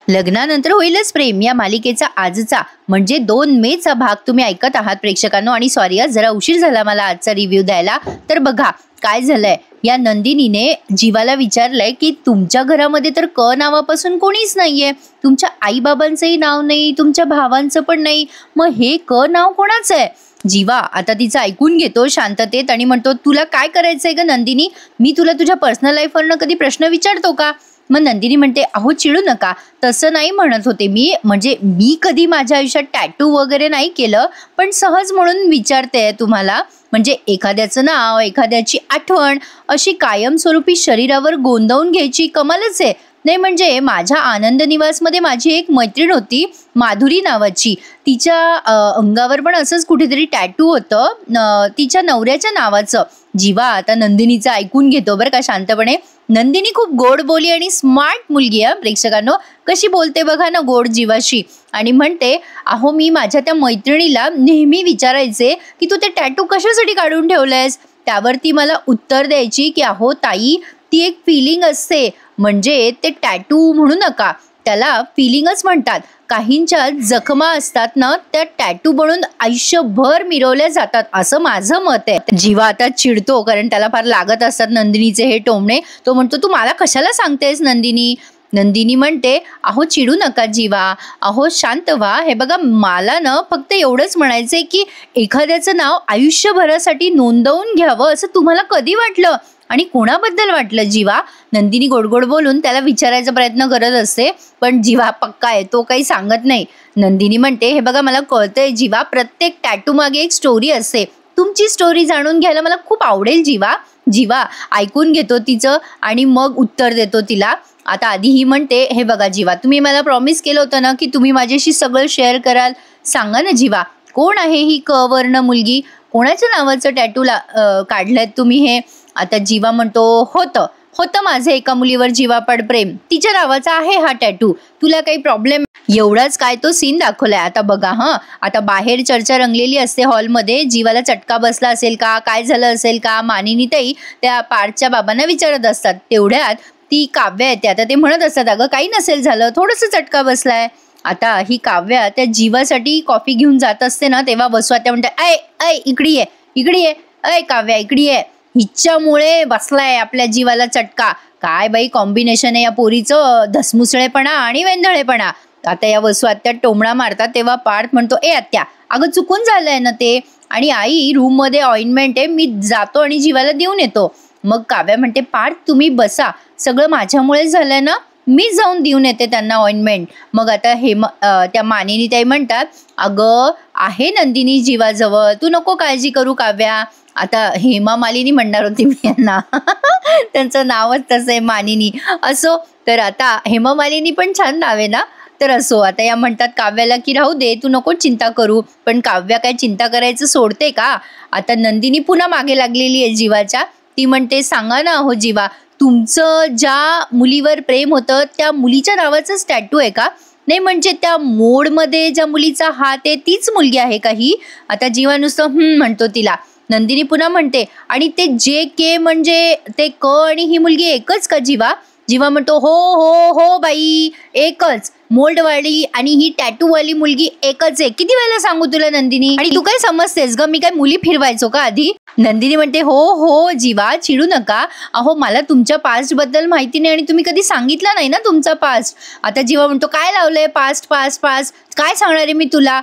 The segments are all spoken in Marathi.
लग्नानंतर होईलच प्रेम या मालिकेचा आजचा म्हणजे 2 मेचा भाग तुम्ही ऐकत आहात प्रेक्षकांनो. आणि सॉरी जरा उशीर झाला मला आजचा रिव्ह्यू द्यायला. तर बघा काय झालंय, या नंदिनीने जीवाला विचारलंय की तुमच्या घरामध्ये तर क नावापासून कोणीच नाहीये, तुमच्या आईबाबांचंही नाव नाही, तुमच्या भावांचं पण नाही, मग हे क नाव कोणाचं आहे? जीवा आता तिचं ऐकून घेतो शांततेत आणि म्हणतो, तुला काय करायचंय ग नंदिनी, मी तुला तुझ्या पर्सनल लाईफवरनं कधी प्रश्न विचारतो का? मग नंदिनी म्हणते, अहो चिडू नका, तसं नाही म्हणत होते मी, म्हणजे मी कधी माझ्या आयुष्यात टॅटू वगैरे नाही केलं, पण सहज म्हणून विचारते तुम्हाला. म्हणजे एखाद्याचं नाव, एखाद्याची आठवण अशी कायमस्वरूपी शरीरावर गोंदवून घ्यायची कमालच आहे. नाही म्हणजे माझ्या आनंद निवासमध्ये माझी एक मैत्रीण होती माधुरी नावाची, तिच्या अंगावर पण असंच कुठेतरी टॅटू होतं तिच्या नवऱ्याच्या नावाचं. जीवा आता नंदिनीचं ऐकून घेतो बरं का शांतपणे. नंदिनी खूप गोड बोली आणि स्मार्ट मुलगी आहे प्रेक्षकांनो. कशी बोलते बघा ना गोड जीवाशी. आणि म्हणते, अहो मी माझ्या त्या मैत्रिणीला नेहमी विचारायचे की तू ते टॅटू कशासाठी काढून ठेवलंयस, त्यावर ती मला उत्तर द्यायची की अहो ताई, ती एक फिलिंग असते, म्हणजे ते टॅटू म्हणू नका, त्याला फिलिंगच म्हणतात. काहींच्या जखमा असतात ना, त्या टॅटू बनून आयुष्यभर मिरवल्या जातात असं माझं मत आहे. जीवा आता चिडतो कारण त्याला फार लागत असतात नंदिनीचे हे टोमणे. तो म्हणतो, तू मला कशाला सांगतेस नंदिनी? नंदिनी म्हणते, अहो चिडू नका जीवा, अहो शांत व्हा. हे बघा मला ना फक्त एवढंच म्हणायचंय की एखाद्याचं नाव आयुष्यभरासाठी नोंदवून घ्यावं असं तुम्हाला कधी वाटलं आणि कोणाबद्दल वाटलं जीवा? नंदिनी गोडगोड बोलून त्याला विचारायचा प्रयत्न करत असते, पण जीवा पक्का आहे, तो काही सांगत नाही. नंदिनी म्हणते, हे बघा मला कळतंय जीवा, प्रत्येक टॅटू मागे एक स्टोरी असते, तुमची स्टोरी जाणून घ्यायला मला खूप आवडेल जीवा. जीवा ऐकून घेतो तिचं आणि मग उत्तर देतो तिला. आता आधी ही म्हणते, हे बघा जीवा, तुम्ही मला प्रॉमिस केलं होतं ना की तुम्ही माझ्याशी सगळं शेअर कराल. सांगा ना जीवा, कोण आहे ही क वर्ण मुलगी, कोणाच्या नावाचं टॅटू काढलंय तुम्ही हे? आता जीवा म्हणतो, होतं माझं एका मुलीवर जीवापाड प्रेम, तिच्या नावाचा आहे हा टॅटू, तुला काही प्रॉब्लेम? एवढाच काय तो सीन दाखवलाय. आता बघा आता बाहेर चर्चा रंगलेली असते हॉलमध्ये. जीवाला चटका बसला असेल का, काय झालं असेल का, मानिनीताई त्या पार्थच्या बाबांना विचारत असतात. तेवढ्यात ती काव्या येते. आता ते म्हणत असतात, अगं काही नसेल झालं, थोडंसं चटका बसलाय. आता ही काव्या त्या जीवासाठी कॉफी घेऊन जात असते ना, तेव्हा बसवात्या म्हणते, ऐ इकडे ये, ऐ काव्या इकडे ये, हिच्यामुळे बसलाय आपल्या जीवाला चटका. काय बाई कॉम्बिनेशन आहे या पोरीचं, धसमुसळेपणा आणि वेंधळेपणा. आता या वसुआत्या टोमणा मारतात तेव्हा पार्थ म्हणतो, ए आत्या अगं चुकून झालंय ना ते, आणि आई रूम मध्ये ऑइंटमेंट आहे, मी जातो आणि जीवाला देऊन येतो. मग काव्या म्हणते, पार्थ तुम्ही बसा, सगळं माझ्यामुळे झालंय ना, मी जाऊन देऊन येते त्यांना ऑइंटमेंट. मग आता त्या मानिनीताई म्हणतात, अगं आहे नंदिनी जीवाजवळ, तू नको काळजी करू काव्या. आता हेमा मालिनी म्हणणार होती मी यांना त्यांचं नावच तसं आहे मानिनी. असो, तर आता हेमा मालिनी पण छान नाव आहे ना, तर असो. आता या म्हणतात काव्याला की राहू दे, तू नको चिंता करू. पण काव्या काय चिंता करायचं सोडते का? आता नंदिनी पुन्हा मागे लागलेली आहे जीवाच्या. ती म्हणते, सांगा ना हो जीवा, तुमचं ज्या मुलीवर प्रेम होतं त्या मुलीच्या नावाचंच टॅटू आहे का? नाही म्हणजे त्या मोडमध्ये ज्या मुलीचा हात आहे तीच मुलगी आहे का ही? आता जीवा नुसतं म्हणतो तिला. नंदिनी पुन्हा म्हणते, आणि ते जे के म्हणजे ते क आणि ही मुलगी एकच का जीवा? जीवा म्हणतो, हो बाई एकच, मोल्डवाली आणि ही टॅटूवाली मुलगी एकच आहे. किती वेळेला सांगू तुला नंदिनी, आणि तू काय समजतेस ग, मी काय मुली फिरवायचो का आधी? नंदिनी म्हणते, हो जीवा चिडू नका, अहो मला तुमच्या पास्ट बद्दल माहिती नाही आणि तुम्ही कधी सांगितलं नाही ना तुमचा पास्ट. आता जीवा म्हणतो, काय लावलंय पास्ट, काय सांगणार आहे मी तुला?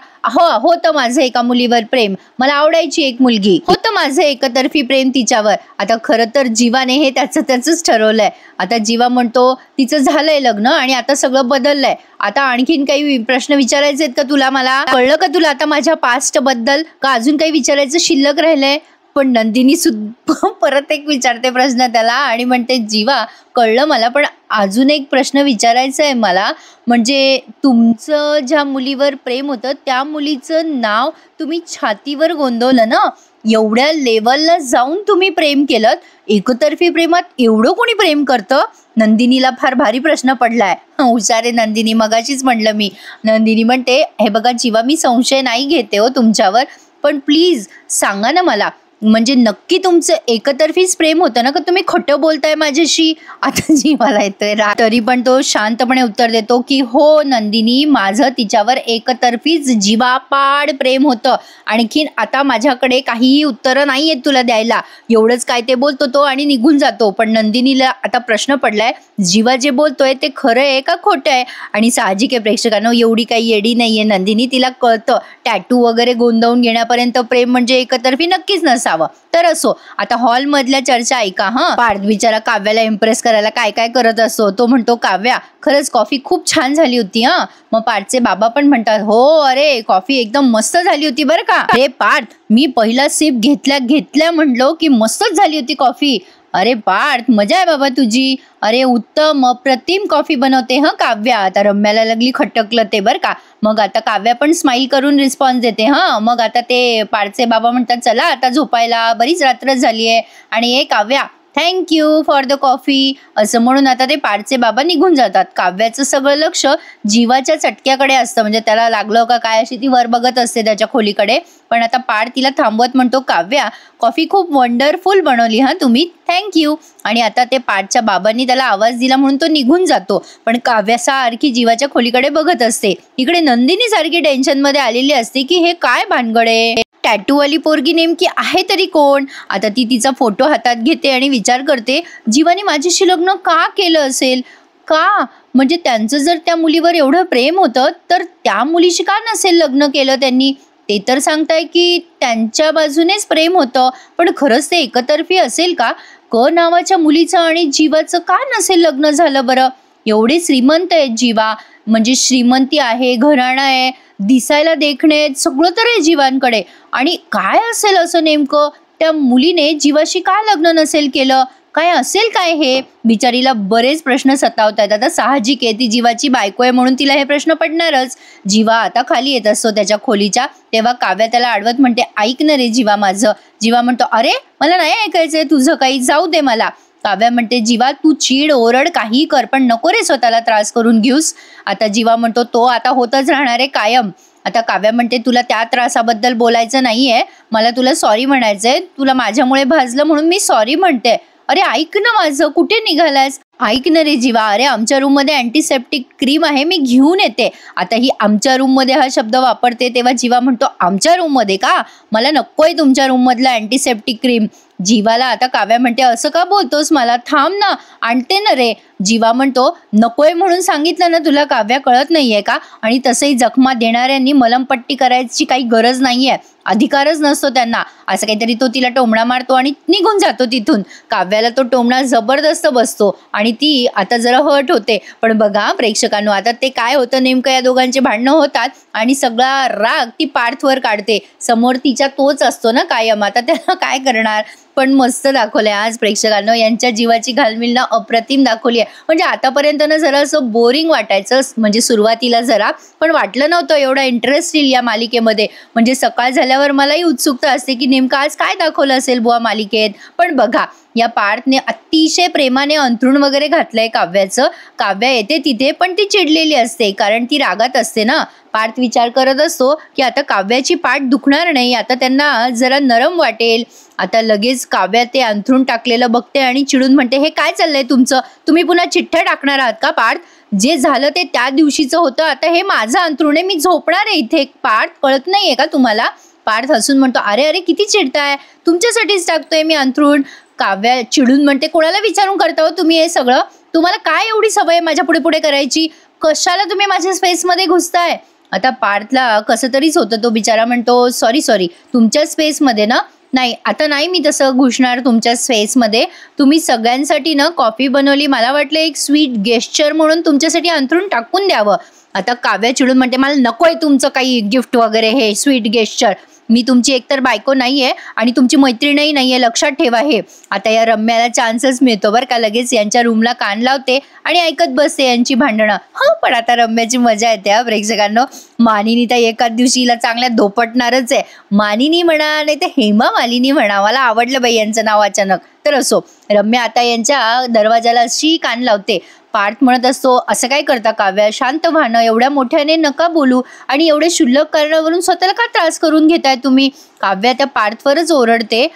होतं माझं एका मुलीवर प्रेम, मला आवडायची एक मुलगी, होतं माझं एकतर्फी प्रेम तिच्यावर. आता खरं तर जीवाने हे त्याचंच ठरवलंय. आता जीवा म्हणतो, तिचं झालंय लग्न आणि आता सगळं बदललंय, आता आणखीन काही प्रश्न विचारायचे आहेत का तुला? मला कळलं का तुला आता माझ्या पास्ट बद्दल, का अजून काही विचारायचं शिल्लक राहिलंय? पण नंदिनी सुद्धा परत एक विचारते प्रश्न त्याला आणि म्हणते, जीवा कळलं मला, पण अजून एक प्रश्न विचारायचा आहे मला. म्हणजे तुमचं ज्या मुलीवर प्रेम होतं त्या मुलीचं नाव तुम्ही छातीवर गोंदवलं ना, एवढ्या लेवलला जाऊन तुम्ही प्रेम केलं, एकतर्फी प्रेमात एवढं कोणी प्रेम करतं? नंदिनीला फार भारी प्रश्न पडलाय. हुशारे नंदिनी, मगाशीच म्हणलं मी. नंदिनी म्हणते, हे बघा जीवा, मी संशय नाही घेते हो तुमच्यावर, पण प्लीज सांगा ना मला, म्हणजे नक्की तुमचं एकतर्फीच प्रेम होतं ना, का तुम्ही खोटं बोलताय माझ्याशी? आता जीवाला येतोय राग, तरी पण तो शांतपणे उत्तर देतो की हो नंदिनी, माझं तिच्यावर एकतर्फीच जीवापाड प्रेम होतं. आणखीन आता माझ्याकडे काहीही उत्तरं नाही आहेत तुला द्यायला. एवढंच काय ते बोलतो तो आणि निघून जातो. पण नंदिनीला आता प्रश्न पडलाय, जीवा जे बोलतोय ते खरं आहे का खोटं आहे? आणि साहजिक आहे प्रेक्षकांनो, एवढी काही येडी नाहीये नंदिनी, तिला कळतं टॅटू वगैरे गोंदवून घेण्यापर्यंत प्रेम म्हणजे एकतर्फी नक्कीच नसावं. तर असो, आता हॉल मधल्या चर्चा ऐका. पार्थ बिचारा काव्याला इम्प्रेस करायला काय काय करत असतो. तो म्हणतो, काव्या खरंच कॉफी खूप छान झाली होती. मग पार्थचे बाबा पण म्हणतात, हो अरे कॉफी एकदम मस्त झाली होती बरं का. अरे पार्थ, मी पहिला सिप घेतल्या म्हणलो की मस्तच झाली होती कॉफी. अरे पार्थ, मजा आहे बाबा तुझी. अरे उत्तम अप्रतिम कॉफी बनवते काव्या. आता रम्याला लागली खटकलं ते बरं का. मग आता काव्या पण स्माइल करून रिस्पॉन्स देते. मग आता ते पार्थचे बाबा म्हणतात, चला आता झोपायला, बरीच रात्र झाली आहे. आणि Kavya, thank you for the coffee असं म्हणून आता ते पार्थचे बाबा निघून जातात. काव्याचं सगळं लक्ष जीवाच्या चटक्याकडे असतं, म्हणजे त्याला लागलं का काय अशी ती वर बघत असते त्याच्या खोलीकडे. पण आता पार्थ तिला थांबवत म्हणतो, काव्या कॉफी खूप वंडरफुल बनवली तुम्ही, थँक्यू. आणि आता ते पार्थच्या बाबांनी त्याला आवाज दिला म्हणून तो निघून जातो. पण काव्या सारखी जीवाच्या खोलीकडे बघत असते. इकडे नंदिनी सारखी टेन्शन मध्ये आलेली असते की हे काय भानगड आहे, टॅटूवाली पोरगी नेमकी आहे तरी कोण? आता ती तिचा फोटो हातात घेते आणि विचार करते, जीवाने माझ्याशी लग्न का केलं असेल? का म्हणजे त्यांचं जर त्या मुलीवर एवढं प्रेम होतं तर त्या मुलीशी का नसेल लग्न केलं त्यांनी? ते तर सांगताय की त्यांच्या बाजूनेच प्रेम होतं, पण खरंच ते एकतर्फी असेल का? क नावाच्या मुलीचं आणि जीवाचं का नसेल लग्न झालं बरं? एवढे श्रीमंत आहेत जीवा, म्हणजे श्रीमंती आहे, घराणा आहे, दिसायला देखणे सगळं तर आहे जीवांकडे. आणि काय असेल असं नेमकं त्या मुलीने जीवाशी का लग्न नसेल केलं? काय असेल काय हे? बिचारीला बरेच प्रश्न सतावत आहेत. आता साहजिक आहे, ती जीवाची बायको आहे म्हणून तिला हे प्रश्न पडणारच. जीवा आता खाली येत असतो त्याच्या खोलीच्या, तेव्हा काव्या त्याला आडवत म्हणते, ऐक ना रे जीवा माझं. जीवा म्हणतो, अरे मला नाही ऐकायचंय तुझं काही, जाऊ दे मला. काव्या म्हणते, जीवा तू चीड ओरड काही कर, पण नको रे स्वतःला त्रास करून घेऊस. आता जीवा म्हणतो, तो आता होतच राहणार आहे कायम. आता काव्या म्हणते, तुला त्या त्रासाबद्दल बोलायचं नाहीये, मला तुला सॉरी म्हणायचंय. तुला माझ्यामुळे भाजलं म्हणून मी सॉरी म्हणते. अरे ऐक ना माझं, कुठे निघालायस? ऐक ना रे जीवा, अरे आमच्या रूम मध्ये अँटीसेप्टिक क्रीम आहे, मी घेऊन येते. आता ही आमच्या रूम मध्ये हा शब्द वापरते तेव्हा जीवा म्हणतो, आमच्या रूम मध्ये का? मला नकोय तुमच्या रूम मधला अँटीसेप्टिक क्रीम. जीवाला आता काव्या म्हणते, असं का बोलतोस, मला थांब ना, आणते ना रे. जीवा म्हणतो, नकोय म्हणून सांगितलं ना तुला, काव्या कळत नाहीये का? आणि तसंही जखमा देणाऱ्यांनी मलमपट्टी करायची काही गरज नाहीये, अधिकारच नसतो त्यांना. असं काहीतरी तो तिला टोमणा मारतो आणि निघून जातो तिथून. काव्याला तो टोमणा जबरदस्त बसतो आणि ती आता जरा हर्ट होते. पण बघा प्रेक्षकांनो, आता ते काय होतं नेमकं, या दोघांचे भांडणं होतात आणि सगळा राग ती पार्थवर काढते. समोर तिच्या तोच असतो ना कायम, आता त्याला काय करणार? पण मस्त दाखवलंय आज प्रेक्षकांनो, यांच्या जीवाची घालमेल ना अप्रतिम दाखवली आहे. म्हणजे आतापर्यंत ना जरा असं बोरिंग वाटायचं, म्हणजे सुरुवातीला जरा, पण वाटलं नव्हतं एवढा इंटरेस्ट येईल या मालिकेमध्ये. म्हणजे सकाळ झाल्यावर मलाही उत्सुकता असते की नेमकं आज काय दाखवलं असेल बुवा मालिकेत. पण बघा, या पार्थने अतिशय प्रेमाने अंथरूण वगैरे घातलंय काव्याचं. काव्या येते तिथे पण ती चिडलेली असते, कारण ती रागात असते ना. पार्थ विचार करत असतो की आता काव्याची पाठ दुखणार नाही, आता त्यांना जरा नरम वाटेल. आता लगेच काव्या ते अंथरूण टाकलेलं बघते आणि चिडून म्हणते, हे काय चाललंय तुमचं? तुम्ही पुन्हा चिठ्ठ्या टाकणार आहात का पार्थ? जे झालं ते त्या दिवशीचं होतं, आता हे माझं अंथरूण आहे, मी झोपणार आहे इथे. पार्थ कळत नाहीये का तुम्हाला? पार्थ हसून म्हणतो, अरे अरे किती चिडताय, तुमच्यासाठीच टाकतोय मी अंथरूण. काव्या चिडून म्हणते, कोणाला विचारून करता हो तुम्ही हे सगळं? तुम्हाला काय एवढी सवय माझ्या पुढे पुढे करायची? कशाला तुम्ही माझ्या स्पेसमध्ये घुसताय? आता पार्थला कसं तरीच होतं, तो बिचारा म्हणतो, सॉरी तुमच्या स्पेसमध्ये ना? नाही, आता नाही मी तसं घुसणार तुमच्या स्पेसमध्ये. तुम्ही सगळ्यांसाठी ना कॉफी बनवली, मला वाटलं एक स्वीट गेस्चर म्हणून तुमच्यासाठी अंथरूण टाकून द्यावं. आता काव्या चिडून म्हणते, मला नकोय तुमचं काही गिफ्ट वगैरे, हे स्वीट गेस्चर. मी तुमची एकतर बायको नाहीये आणि तुमची मैत्रीणही नाहीये, लक्षात ठेवा हे. आता या रम्याला चान्सच मिळतो बरं का, लगेच यांच्या रूमला कान लावते आणि ऐकत बसते यांची भांडणं. पण आता रम्याची मजा येते प्रेक्षकांनो. मानिनी तर एकाच दिवशी हिला चांगल्या धोपटणारच आहे. मानिनी म्हणा नाही तर हेमा मालिनी म्हणा, मला आवडलं बाई यांचं नाव अचानक. तर असो, रम्या आता यांच्या दरवाजाला अशी कान लावते. पार्थ म्हणत असतो, असं काय करता काव्या, शांत व्हा ना, एवढ्या मोठ्याने नका बोलू आणि एवढे क्षुल्लक कारणावरून स्वतःला का त्रास करून घेताय तुम्ही. काव्या त्या पार्थवरच ओरडते.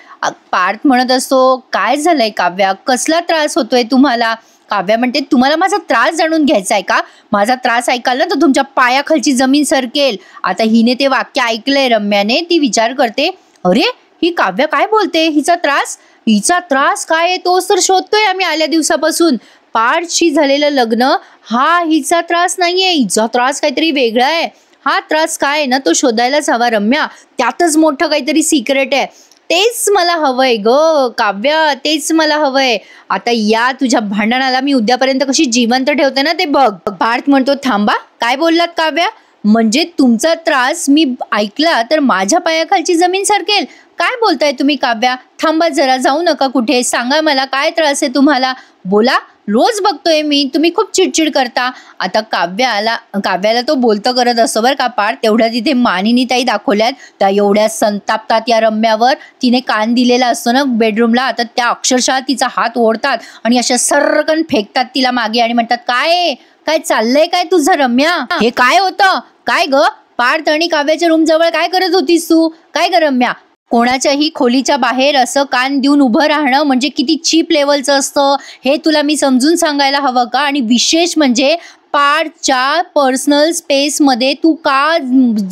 पार्थ म्हणत असतो, काय झालंय काव्या, कसला त्रास होतोय तुम्हाला. काव्या म्हणते, तुम्हाला माझा त्रास जाणून घ्यायचा आहे का. माझा त्रास ऐकाल ना तर तुमच्या पायाखालची जमीन सरकेल. आता हिने ते वाक्य ऐकलंय रम्याने. ती विचार करते, अरे ही काव्या काय बोलते, हिचा त्रास काय आहे तोच तर शोधतोय आम्ही आल्या दिवसापासून. पार्थशी झालेलं लग्न हा हिचा त्रास नाहीये, हिचा त्रास काहीतरी वेगळा आहे. हा त्रास काय आहे ना तो शोधायलाच हवा रम्या, त्यातच मोठं काहीतरी सिक्रेट आहे. तेच मला हवंय ग काव्या, तेच मला हवंय. आता या तुझ्या भांडणाला मी उद्यापर्यंत कशी जिवंत ठेवते ना ते बघ. पार्थ म्हणतो, थांबा, काय बोललात काव्या, म्हणजे तुमचा त्रास मी ऐकला तर माझ्या पायाखालची जमीन सरकेल. काय बोलताय तुम्ही काव्या, थांबा जरा, जाऊ नका कुठे, सांगा मला काय त्रास आहे तुम्हाला, बोला, रोज बघतोय मी तुम्ही खूप चिडचिड करता. आता काव्याला तो बोलतं करत असतो बरं का पार्थ. तेवढ्या तिथे मानिनी ताई दाखवल्यात, त्या एवढ्या संतापतात या रम्यावर. तिने कान दिलेला असतो ना बेडरूमला, आता त्या अक्षरशः तिचा हात ओढतात आणि अशा सर्रकन फेकतात तिला मागे आणि म्हणतात, काय चाललंय काय तुझं रम्या, हे काय होतं, काय ग. पार्थ आणि काव्याच्या रूम जवळ काय करत होतीस तू, काय ग रम्या. कोणाच्याही खोलीच्या बाहेर असं कान देऊन उभं राहणं म्हणजे किती चीप लेवलचं असतं हे तुला मी समजून सांगायला हवं का. आणि विशेष म्हणजे पार्थच्या पर्सनल स्पेसमध्ये तू का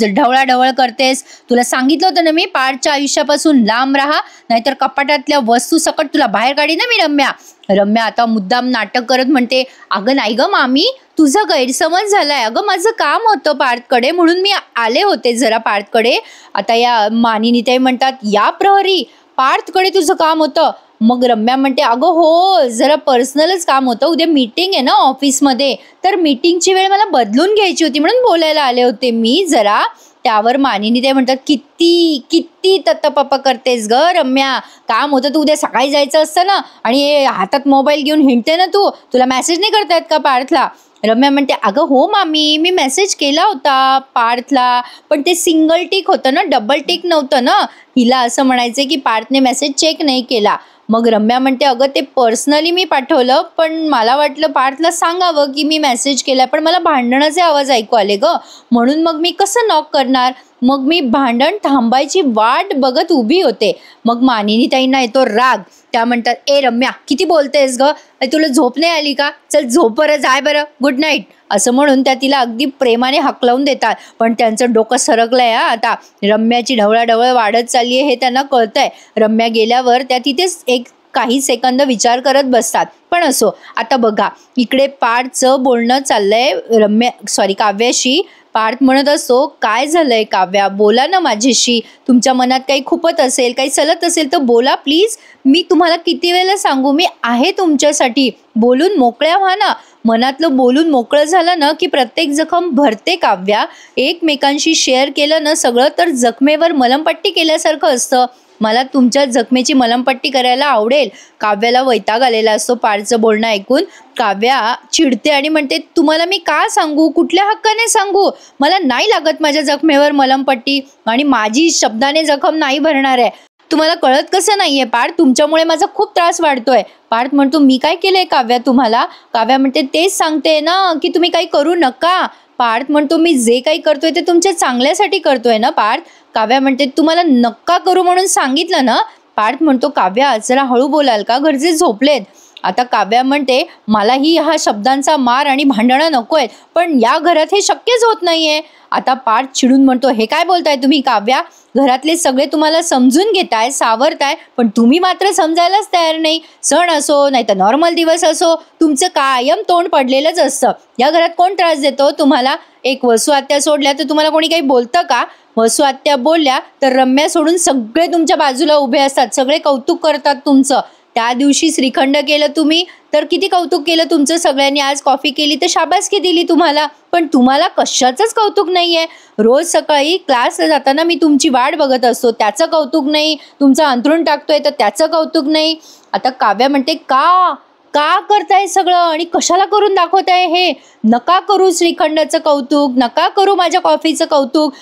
ढवळाढवळ करतेस. तुला सांगितलं होतं ना मी, पार्थच्या आयुष्यापासून लांब राहा, नाहीतर कपाटातल्या वस्तू सकट तुला बाहेर काढी ना मी रम्या आता मुद्दाम नाटक करत म्हणते, अगं नाही ग मामी, तुझा गैरसमज झालाय. अगं माझं काम होतं पार्थकडे म्हणून मी आले होते जरा पार्थकडे. आता या मानिनी ताई म्हणतात, या प्रहरी पार्थकडे तुझं काम होतं. मग रम्या म्हणते, अगं हो, जरा पर्सनलच काम होतं, उद्या मीटिंग आहे ना ऑफिसमध्ये, तर मीटिंगची वेळ मला बदलून घ्यायची होती म्हणून बोलायला आले होते मी जरा. त्यावर मानिनी ते म्हणतात, किती तत्तपप्पा करतेस ग रम्या, काम होतं तू उद्या सकाळी जायचं असतं ना, आणि हातात मोबाईल घेऊन हिंडते ना तू, तुला मेसेज नाही करता येत का पार्थला. रम्या म्हणते, अगं हो मामी, मी मेसेज केला होता पार्थला, पण ते सिंगल टिक होतं ना, डबल टिक नव्हतं ना. हिला असं म्हणायचं की पार्थने मेसेज चेक नाही केला. मग रम्या म्हणते, अगं ते पर्सनली मी पाठवलं, पण मला वाटलं पार्थला सांगावं की मी मेसेज केला, पण मला भांडणाचे आवाज ऐकू आले ग, म्हणून मग मी कसं नॉक करणार. मग मी भांडण थांबायची वाट बघत उभी होते. मग मानिनी ताईंना येतो राग. त्या म्हणतात, ए रम्या, किती बोलतेस ग, तुला झोप नाही आली का, चल झोप बरं, जाय बरं, गुड नाईट, असं म्हणून त्या तिला अगदी प्रेमाने हकलावून देतात. पण त्यांचं डोकं सरकलंय आता. रम्याची ढवळाढवळ वाढत चालली आहे हे त्यांना कळतंय. रम्या गेल्यावर त्या तिथेच काही सेकंद विचार करत बसतात. पण असो, आता बघा इकडे पार्थचं बोलणं चाललंय काव्याशी. पार्थ म्हणत असतो, काय झालंय काव्या, बोला ना माझ्याशी, तुमच्या मनात काही खुपत असेल, काही सलत असेल तर बोला प्लीज. मी तुम्हाला किती वेळेला सांगू, मी आहे तुमच्यासाठी, बोलून मोकळ्या व्हा ना. मनातलं बोलून मोकळं झालं ना की प्रत्येक जखम भरते काव्या. एकमेकांशी शेअर केलं ना सगळं तर जखमेवर मलमपट्टी केल्यासारखं असतं. मला तुमच्या जखमेची मलमपट्टी करायला आवडेल. काव्याला वैताग आलेला असतो पार्थचं बोलणं ऐकून. काव्या चिडते आणि म्हणते, तुम्हाला मी का सांगू, कुठल्या हक्काने सांगू, मला नाही लागत माझ्या जखमेवर मलमपट्टी, आणि माझी शब्दाने जखम नाही भरणार आहे. तुम्हाला कळत कसं नाहीये पार्थ, तुमच्यामुळे माझा खूप त्रास वाढतोय. पार्थ म्हणतो, मी काय केलंय काव्या तुम्हाला. काव्या म्हणते, तेच सांगते ना की तुम्ही काही करू नका. पार्थ म्हणतो, मी जे काही करतोय ते तुमच्या चांगल्यासाठी करतोय ना पार्थ. काव्या म्हणते, तुम्हाला नक्का करू म्हणून सांगितलं ना. पार्थ म्हणतो, काव्या जरा हळू बोलाल का, घरचे झोपलेत. आता काव्या म्हणते, मलाही हा शब्दांचा मार आणि भांडणं नकोय, पण या घरात हे शक्यच होत नाहीये. आता पार्थ चिडून म्हणतो, हे काय बोलताय तुम्ही काव्या, घरातले सगळे तुम्हाला समजून घेताय, सावरताय, पण तुम्ही मात्र समजायलाच तयार नाही. सण असो नाही तर नॉर्मल दिवस असो, तुमचं कायम तोंड पडलेलंच असतं. या घरात कोण त्रास देतो तुम्हाला. एक वसू आत्या सोडल्या तर तुम्हाला कोणी काही बोलतं का. वसू आत्या बोलल्या तर रम्या सोडून सगळे तुमच्या बाजूला उभे असतात, सगळे कौतुक करतात तुमचं. त्या दिवशी श्रीखंड केलं तुम्ही तर किती कौतुक केलं तुमचं सगळ्यांनी. आज कॉफी केली तर शाबासकी दिली तुम्हाला, पण तुम्हाला कशाचंच कौतुक नाहीये. रोज सकाळी क्लासला जाताना मी तुमची वाट बघत असतो, त्याचं कौतुक नाही. तुमचं अंथरूण टाकतोय तर त्याचं कौतुक नाही. आता काव्या म्हणते, का करताय सगळं आणि कशाला करून दाखवताय हे. नका करू श्रीखंडाचं कौतुक, नका करू माझ्या कॉफीचं कौतुक,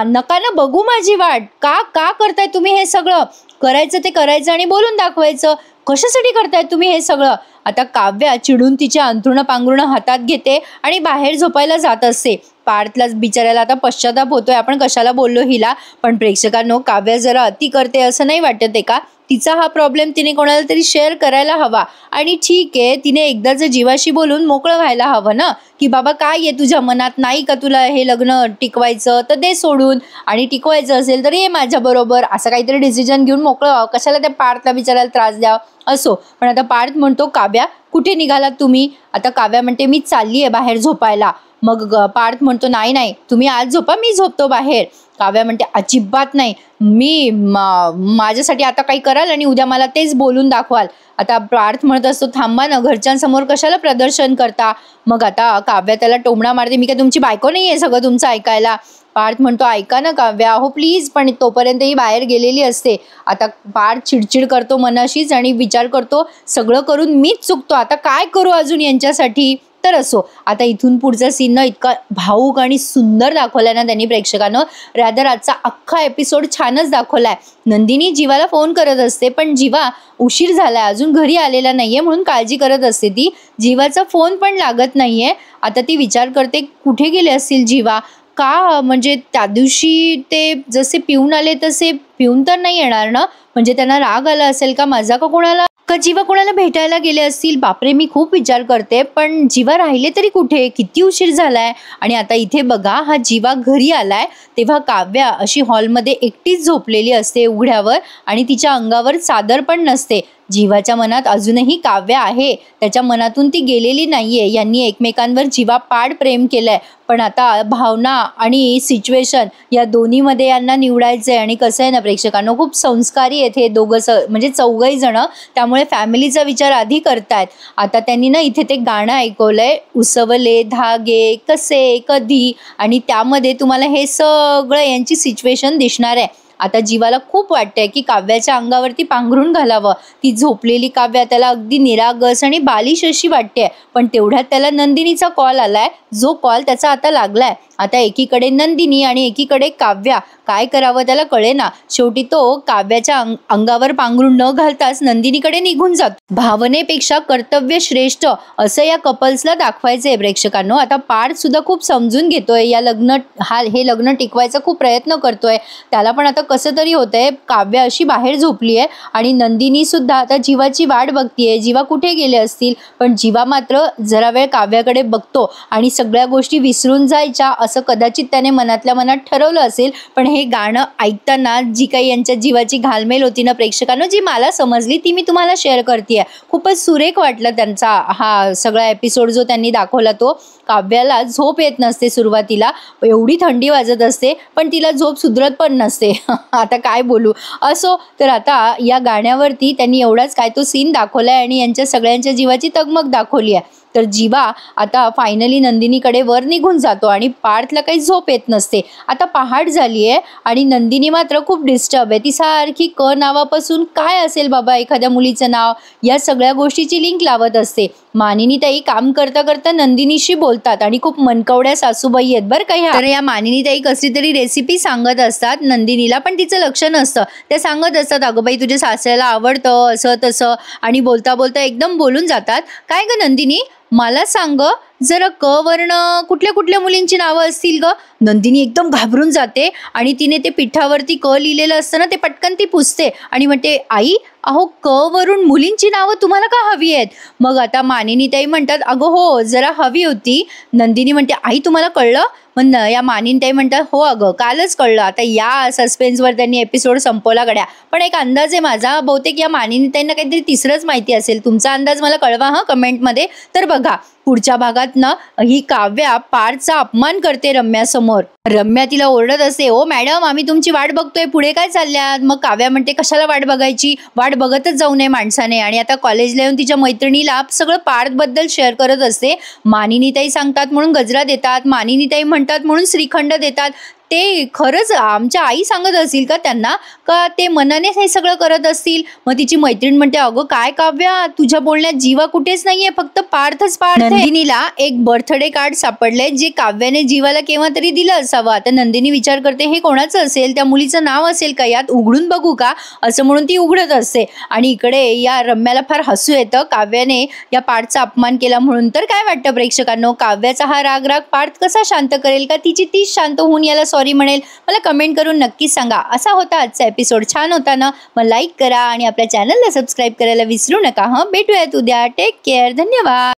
नका ना बघू माझी वाट. का करताय तुम्ही हे सगळं. करायचं ते करायचं आणि बोलून दाखवायचं. कशासाठी करताय तुम्ही हे सगळं? आता काव्या चिडून तिच्या अंथरुणं पांघरुणं हातात घेते आणि बाहेर झोपायला जात असते. पार्थला बिचाऱ्याला आता पश्चाताप होतोय, आपण कशाला बोललो हिला. पण प्रेक्षकांनो, काव्या जरा अति करते असं नाही वाटत आहे का? तिचा हा प्रॉब्लेम तिने कोणाला तरी शेअर करायला हवा. आणि ठीक आहे, तिने एकदाच जीवाशी बोलून मोकळं व्हायला हवं ना, की बाबा काय आहे तुझ्या मनात, नाही का तुला हे लग्न टिकवायचं तर दे सोडून, आणि टिकवायचं असेल तर ये माझ्या बरोबर, असं काहीतरी डिसिजन घेऊन मोकळं व्हावं. कशाला त्या पार्थला बिचारायला त्रास द्यावा. असो, पण आता पार्थ म्हणतो, काव्या कुठे निघालात तुम्ही? आता काव्या म्हणते, मी चालली आहे बाहेर झोपायला. मग पार्थ म्हणतो, नाही नाही, तुम्ही आज झोपा, मी झोपतो बाहेर. काव्या म्हणते, अजिबात नाही, मी माझ्यासाठी आता काही कराल आणि उद्या मला तेच बोलून दाखवाल. आता पार्थ म्हणत असतो, थांबा ना, घरच्यांसमोर कशाला प्रदर्शन करता? मग आता काव्या त्याला टोमणा मारते, मी काय तुमची बायको नाही आहे सगळं तुमचं ऐकायला? पार्थ म्हणतो, ऐका ना काव्या, हो प्लीज. पण तोपर्यंत ही बाहेर गेलेली असते. आता पार्थ चिडचिड करतो मनाशीच आणि विचार करतो, सगळं करून मीच चुकतो, आता काय करू अजून यांच्यासाठी? तर असो, आता इथून पुढचा सीन ना इतका भावूक आणि सुंदर दाखवलाय ना त्यांनी प्रेक्षकांनो. रादर आजचा अख्खा एपिसोड छानच दाखवलाय. नंदिनी जीवाला फोन करत असते, पण जीवा उशीर झालाय, अजून घरी आलेला नाहीये म्हणून काळजी करत असते ती. जीवाचा फोन पण लागत नाहीये. आता ती विचार करते, कुठे गेले असतील जीवा? का म्हणजे त्या दिवशी ते जसे पिऊन आले तसे पिऊन तर नाही येणार ना? म्हणजे त्यांना राग आला असेल का माझा, का कोणाला, का जीवा कोणाला भेटायला गेले असतील? बापरे, मी खूप विचार करते. पण जीवा राहिले तरी कुठे? किती उशीर झालाय? आणि आता इथे बघा, हा जीवा घरी आलाय तेव्हा काव्या अशी हॉलमध्ये एकटीच झोपलेली असते उघड्यावर आणि तिच्या अंगावर चादर पण नसते. जीवाच्या मनात अजूनही काव्य आहे, त्याच्या मनातून ती गेलेली नाहीये. यांनी एकमेकांवर जीवापाड प्रेम केलंय, पण आता भावना आणि सिच्युएशन या दोन्हीमध्ये यांना निवडायचंय. आणि कसं आहे ना प्रेक्षकांनो, खूप संस्कारी आहेत हे दोघं, म्हणजे चौघही जण, त्यामुळे फॅमिलीचा विचार आधी करतायत. आता त्यांनी ना इथे ते गाणं ऐकवलंय, उसवले धागे कसे कधी, आणि त्यामध्ये तुम्हाला हे सगळं यांची सिच्युएशन दिसणार आहे. आता जीवाला खूप वाटतंय की काव्याच्या अंगावरती पांघरून घालावं. ती झोपलेली काव्या त्याला अगदी निरागस आणि बालिश अशी वाटते. पण तेवढ्यात त्याला नंदिनीचा कॉल आलाय, जो कॉल त्याचा आता लागलाय. आता एकीकडे नंदिनी आणि एकीकडे काव्या, काय करावं त्याला कळेना. शेवटी तो काव्याच्या अंगावर पांघरून न घालताच नंदिनीकडे निघून जातो. भावनेपेक्षा कर्तव्य श्रेष्ठ असं या कपल्सला दाखवायचंय प्रेक्षकांनो. आता पार्थ सुद्धा खूप समजून घेतोय हे लग्न टिकवायचा खूप प्रयत्न करतोय. त्याला पण आता कसं तरी होतंय, काव्या अशी बाहेर झोपली आहे आणि नंदिनी सुद्धा आता जीवाची वाट बघतीये, जीवा कुठे गेले असतील. पण जीवा मात्र जरा वेळ काव्याकडे बघतो आणि सगळ्या गोष्टी विसरून जायच्या असं कदाचित त्याने मनातल्या मनात ठरवलं असेल. पण हे गाणं ऐकताना जी काही यांच्या जीवाची घालमेल होती ना प्रेक्षकांनो, जी मला समजली ती मी तुम्हाला शेअर करतेय. खूपच सुरेख वाटलं त्यांचा हा सगळा एपिसोड जो त्यांनी दाखवला तो. काव्याला झोप येत नसते सुरुवातीला, एवढी थंडी वाजत असते, पण तिला झोप सुधरत पण नसते. आता काय बोलू. असो, तर आता या गाण्यावरती त्यांनी एवढाच काय तो सीन दाखवलाय आणि यांच्या सगळ्यांच्या जीवाची तगमग दाखवली आहे. तर जीवा आता फायनली नंदिनीकडे वर निघून जातो आणि पार्थला काही झोप येत नसते. आता पहाट झाली आहे आणि नंदिनी मात्र खूप डिस्टर्ब आहे. ती सारखी नावापासून काय असेल बाबा एखाद्या मुलीचं नाव, या सगळ्या गोष्टीची लिंक लावत असते. मानिनी ताई काम करता करता नंदिनीशी बोलतात आणि खूप मनकवड्या सासूबाई आहेत बरं का ह्या. तर या मानिनी ताई कसली तरी रेसिपी सांगत असतात नंदिनीला, पण तिचं लक्ष नसतं. त्या सांगत असतात, अगं बाई तुझ्या सासऱ्याला आवडतं असं तसं, आणि बोलता बोलता एकदम बोलून जातात, काय ग नंदिनी मला सांग जरा क वर्ण कुठल्या कुठल्या मुलींची नावं असतील ग? नंदिनी एकदम घाबरून जाते आणि तिने ते पिठावरती क लिहिलेलं असतं ना, ते पटकन ती पुसते आणि म्हणते, आई अहो क वरून मुलींची नावं तुम्हाला का हवी आहेत? मग आता मानिनी ताई म्हणतात, अगं हो जरा हवी होती. नंदिनी म्हणते, आई तुम्हाला कळलं? मग या मानिनी ताई म्हणतात, हो अगं कालच कळलं. आता या सस्पेन्सवर त्यांनी एपिसोड संपवला गड्या. पण एक अंदाज आहे माझा, बहुतेक या मानिनी ताईंना काहीतरी तिसरंच माहिती असेल. तुमचा अंदाज मला कळवा हा कमेंटमध्ये. तर बघा पुढच्या भागात ना ही काव्या पार्थचा अपमान करते रम्यासमोर. रम्या तिला ओरडत असते, ओ मॅडम आम्ही तुमची वाट बघतोय, पुढे काय चालल्यात? मग काव्या म्हणते, कशाला वाट बघायची, वाट बघतच जाऊ नये माणसाने. आणि आता कॉलेजला येऊन तिच्या मैत्रिणीला सगळं पार्थबद्दल शेअर करत असते. मानिनी ताई सांगतात म्हणून गजरा देतात, मानिनी ताई म्हणतात म्हणून श्रीखंड देतात. ते खरंच आमच्या आई सांगत असतील का त्यांना, का ते मनानेच हे सगळं करत असतील? मग तिची मैत्रीण म्हणते, अगं काय काव्या, तुझ्या बोलण्यात जीवा कुठेच नाहीये, फक्त पार्थच पार्थ आहे. नंदिनीला एक बर्थडे कार्ड सापडले जे काव्याने जीवाला केव्हा तरी दिलं असावं. आता नंदिनी विचार करते हे कोणाचं असेल, त्या मुलीचं नाव असेल का यात, उघडून बघू का असं म्हणून ती उघडत असते. आणि इकडे या रम्याला फार हसू येतं काव्याने या पार्थचा अपमान केला म्हणून. तर काय वाटतं प्रेक्षकांनो, काव्याचा हा राग पार्थ कसा शांत करेल, का तिची तीच शांत होऊन याला सॉरी म्हणेल? मला कमेंट करून नक्कीच सांगा. असा होता आजचा एपिसोड. छान होता ना? मग लाईक करा आणि आपल्या चॅनलला सबस्क्राईब करायला विसरू नका. भेटूयात उद्या. Take care. धन्यवाद.